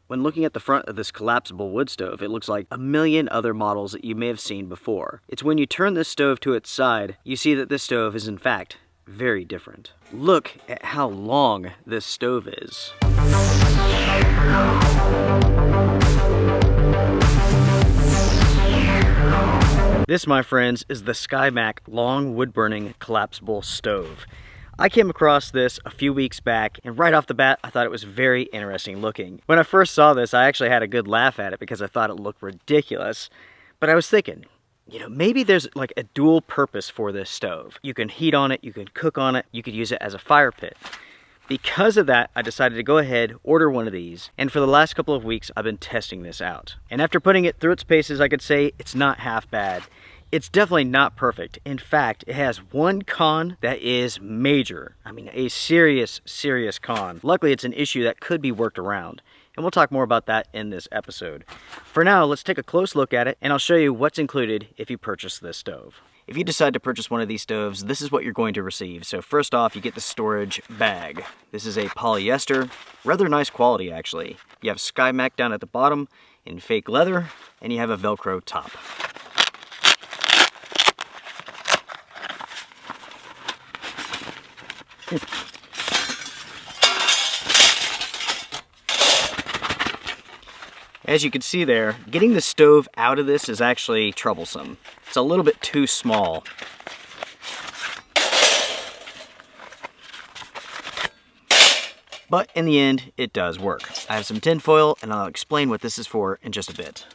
When looking at the front of this collapsible wood stove, it looks like a million other models that you may have seen before. It's when you turn this stove to its side, you see that this stove is in fact very different. Look at how long this stove is. This, my friends, is the SKYEMAC long wood burning collapsible stove. I came across this a few weeks back, and right off the bat, I thought it was very interesting looking. When I first saw this, I actually had a good laugh at it because I thought it looked ridiculous. But I was thinking, you know, maybe there's like a dual purpose for this stove. You can heat on it, you can cook on it, you could use it as a fire pit. Because of that, I decided to go ahead, order one of these, and for the last couple of weeks, I've been testing this out. And after putting it through its paces, I could say it's not half bad. It's definitely not perfect. In fact, it has one con that is major. I mean, a serious con. Luckily, it's an issue that could be worked around. And we'll talk more about that in this episode. For now, let's take a close look at it, and I'll show you what's included if you purchase this stove. If you decide to purchase one of these stoves, this is what you're going to receive. So first off, you get the storage bag. This is a polyester, rather nice quality actually. You have SKYEMAC down at the bottom in fake leather, and you have a Velcro top. As you can see there, getting the stove out of this is actually troublesome. It's a little bit too small. But in the end, it does work. I have some tin foil, and I'll explain what this is for in just a bit.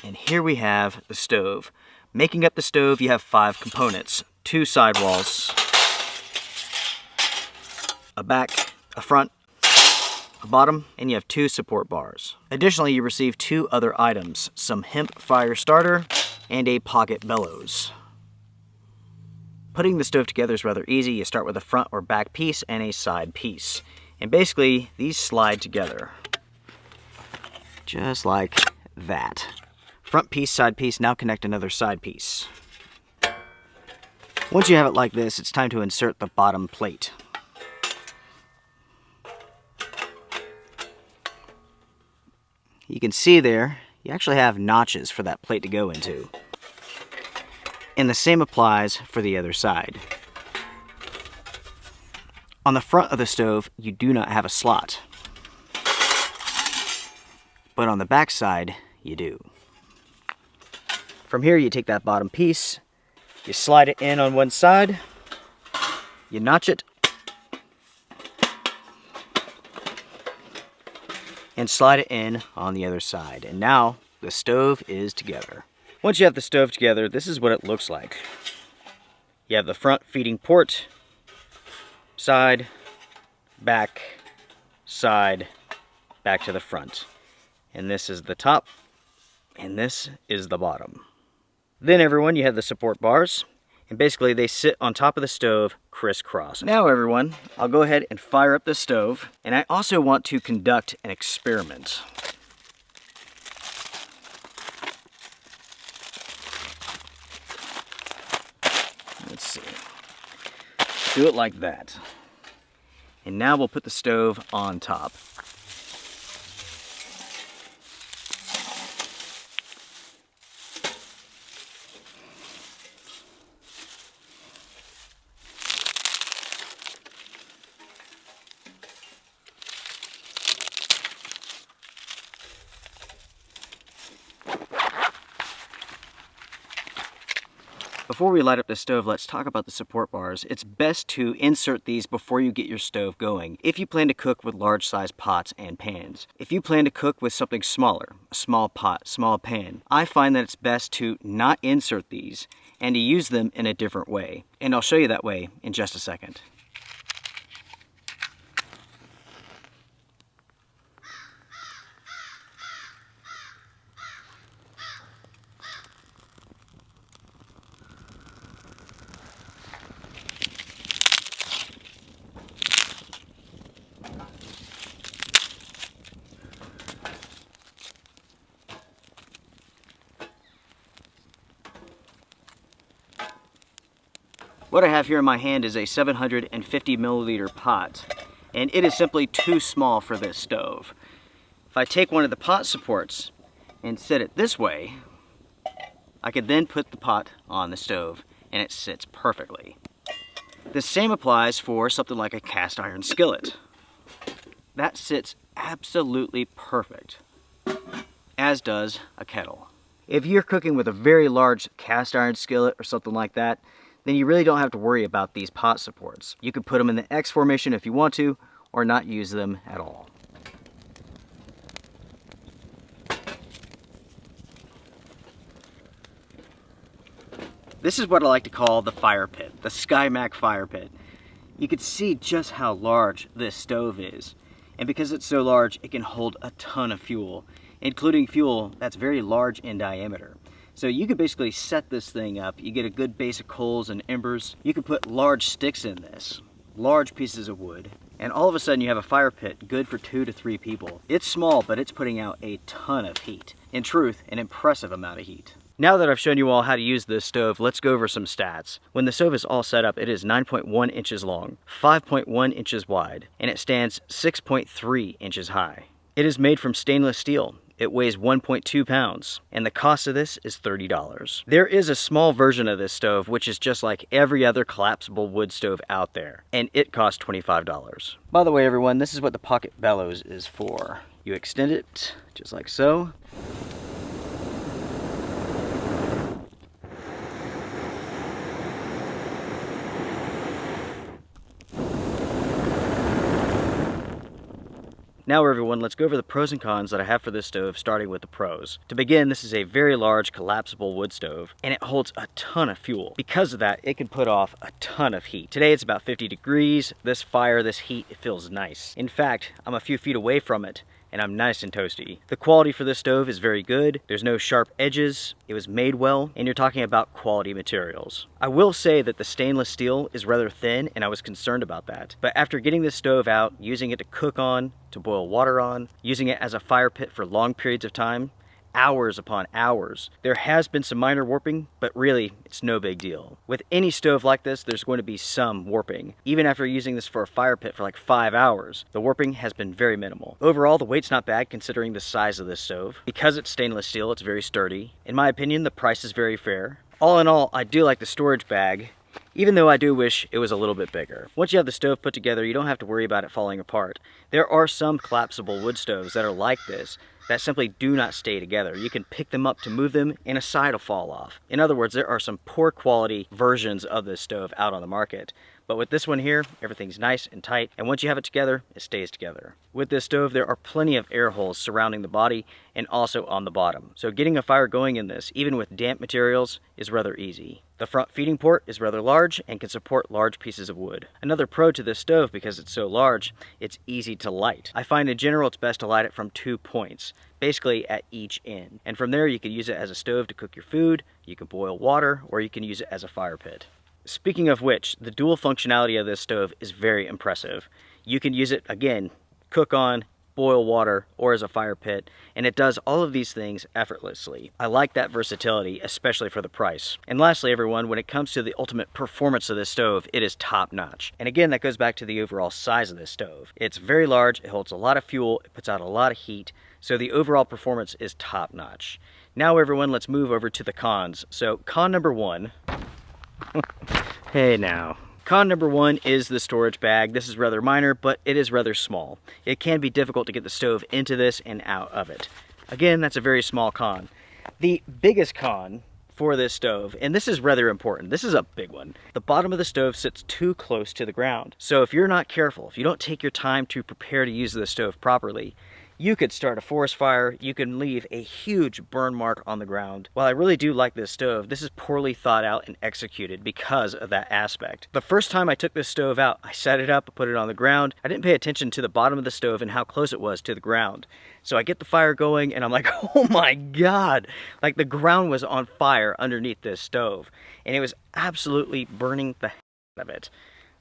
And here we have the stove. Making up the stove, you have 5 components. 2 sidewalls, a back, a front, a bottom, and you have 2 support bars. Additionally, you receive 2 other items, some hemp fire starter and a pocket bellows. Putting the stove together is rather easy. You start with a front or back piece and a side piece. And basically, these slide together. Just like that. Front piece, side piece, now connect another side piece. Once you have it like this, it's time to insert the bottom plate. You can see there, you actually have notches for that plate to go into. And the same applies for the other side. On the front of the stove, you do not have a slot. But on the back side, you do. From here, you take that bottom piece, you slide it in on one side, you notch it, and slide it in on the other side. And now the stove is together. Once you have the stove together, this is what it looks like. You have the front feeding port, side, back, side, back to the front. And this is the top, and this is the bottom. Then everyone, you have the support bars, and basically they sit on top of the stove crisscross. Now everyone, I'll go ahead and fire up the stove, and I also want to conduct an experiment. Let's see. Do it like that. And now we'll put the stove on top. Before we light up the stove, let's talk about the support bars. It's best to insert these before you get your stove going, if you plan to cook with large size pots and pans. If you plan to cook with something smaller, a small pot, small pan, I find that it's best to not insert these and to use them in a different way. And I'll show you that way in just a second. What I have here in my hand is a 750 milliliter pot. and it is simply too small for this stove. If I take one of the pot supports and set it this way, I could then put the pot on the stove and it sits perfectly. The same applies for something like a cast iron skillet. That sits absolutely perfect, as does a kettle. If you're cooking with a very large cast iron skillet or something like that, then you really don't have to worry about these pot supports. You could put them in the X formation if you want to, or not use them at all. This is what I like to call the fire pit, the SKYEMAC fire pit. You can see just how large this stove is. And because it's so large, it can hold a ton of fuel, including fuel that's very large in diameter. So you could basically set this thing up. You get a good base of coals and embers. You could put large sticks in this, large pieces of wood, and all of a sudden you have a fire pit good for 2 to 3 people. It's small, but it's putting out a ton of heat. In truth, an impressive amount of heat. Now that I've shown you all how to use this stove, let's go over some stats. When the stove is all set up, it is 9.1 inches long, 5.1 inches wide, and it stands 6.3 inches high. It is made from stainless steel. It weighs 1.2 pounds, and the cost of this is $30. There is a small version of this stove, which is just like every other collapsible wood stove out there, and it costs $25. By the way, everyone, this is what the pocket bellows is for. You extend it just like so. Now everyone, let's go over the pros and cons that I have for this stove, starting with the pros. To begin, this is a very large collapsible wood stove, and it holds a ton of fuel. Because of that, it can put off a ton of heat. Today it's about 50 degrees. This fire, this heat, it feels nice. In fact, I'm a few feet away from it, and I'm nice and toasty. The quality for this stove is very good. There's no sharp edges. It was made well, and you're talking about quality materials. I will say that the stainless steel is rather thin, and I was concerned about that. But after getting this stove out, using it to cook on, to boil water on, using it as a fire pit for long periods of time, hours upon hours. There has been some minor warping, but really, it's no big deal. With any stove like this, there's going to be some warping. Even after using this for a fire pit for like 5 hours, the warping has been very minimal. Overall, the weight's not bad considering the size of this stove. Because it's stainless steel, it's very sturdy. In my opinion, the price is very fair. All in all, I do like the storage bag, even though I do wish it was a little bit bigger. Once you have the stove put together, you don't have to worry about it falling apart. There are some collapsible wood stoves that are like this, that simply do not stay together. You can pick them up to move them and a side will fall off. In other words, there are some poor quality versions of this stove out on the market. But with this one here, everything's nice and tight, and once you have it together, it stays together. With this stove, there are plenty of air holes surrounding the body and also on the bottom. So getting a fire going in this, even with damp materials, is rather easy. The front feeding port is rather large and can support large pieces of wood. Another pro to this stove, because it's so large, it's easy to light. I find in general it's best to light it from 2 points, basically at each end. And from there you can use it as a stove to cook your food, you can boil water, or you can use it as a fire pit. Speaking of which, the dual functionality of this stove is very impressive. You can use it, again, cook on, boil water, or as a fire pit, and it does all of these things effortlessly. I like that versatility, especially for the price. And lastly, everyone, when it comes to the ultimate performance of this stove, it is top notch. And again, that goes back to the overall size of this stove. It's very large, it holds a lot of fuel, it puts out a lot of heat, so the overall performance is top notch. Now everyone, let's move over to the cons. So con number 1, hey now. Con number 1 is the storage bag. This is rather minor, but it is rather small. It can be difficult to get the stove into this and out of it. Again, that's a very small con. The biggest con for this stove, and this is rather important, this is a big one. The bottom of the stove sits too close to the ground. So if you're not careful, if you don't take your time to prepare to use the stove properly, you could start a forest fire, you can leave a huge burn mark on the ground. While I really do like this stove, this is poorly thought out and executed because of that aspect. The first time I took this stove out, I set it up, put it on the ground. I didn't pay attention to the bottom of the stove and how close it was to the ground. So I get the fire going and I'm like, oh my God, like the ground was on fire underneath this stove. And it was absolutely burning the heck out of it.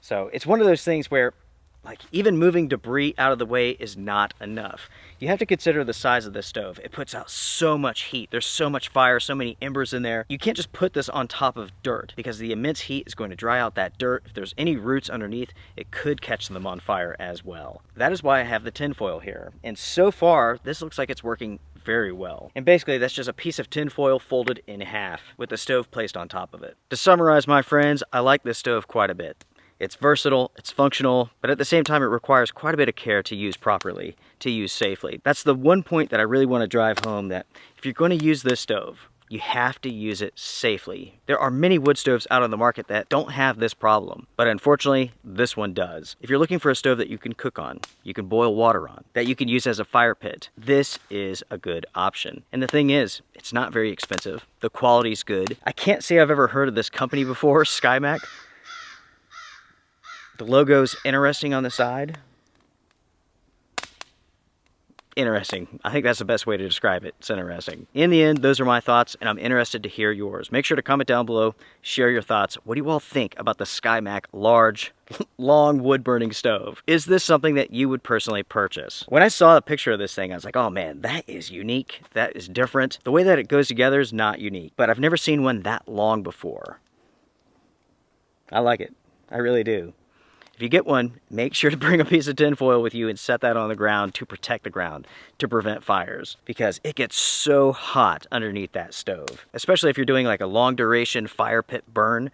So it's one of those things where Like, even moving debris out of the way is not enough. You have to consider the size of this stove. It puts out so much heat. There's so much fire, so many embers in there. You can't just put this on top of dirt because the immense heat is going to dry out that dirt. If there's any roots underneath, it could catch them on fire as well. That is why I have the tinfoil here. And so far, this looks like it's working very well. And basically, that's just a piece of tinfoil folded in half with the stove placed on top of it. To summarize, my friends, I like this stove quite a bit. It's versatile, it's functional, but at the same time it requires quite a bit of care to use properly, to use safely. That's the one point that I really want to drive home, that if you're going to use this stove, you have to use it safely. There are many wood stoves out on the market that don't have this problem, but unfortunately, this one does. If you're looking for a stove that you can cook on, you can boil water on, that you can use as a fire pit, this is a good option. And the thing is, it's not very expensive. The quality's good. I can't say I've ever heard of this company before, SKYEMAC. The logo's interesting on the side. Interesting. I think that's the best way to describe it. It's interesting. In the end, those are my thoughts, and I'm interested to hear yours. Make sure to comment down below, share your thoughts. What do you all think about the SKYEMAC large, long wood-burning stove? Is this something that you would personally purchase? When I saw a picture of this thing, I was like, oh man, that is unique. That is different. The way that it goes together is not unique, but I've never seen one that long before. I like it. I really do. If you get one, make sure to bring a piece of tinfoil with you and set that on the ground to protect the ground, to prevent fires, because it gets so hot underneath that stove. Especially if you're doing like a long duration fire pit burn,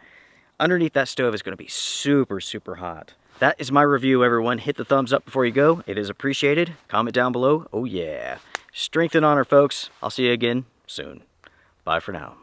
underneath that stove is going to be super, super hot. That is my review, everyone. Hit the thumbs up before you go. It is appreciated. Comment down below. Oh yeah. Strength and honor, folks. I'll see you again soon. Bye for now.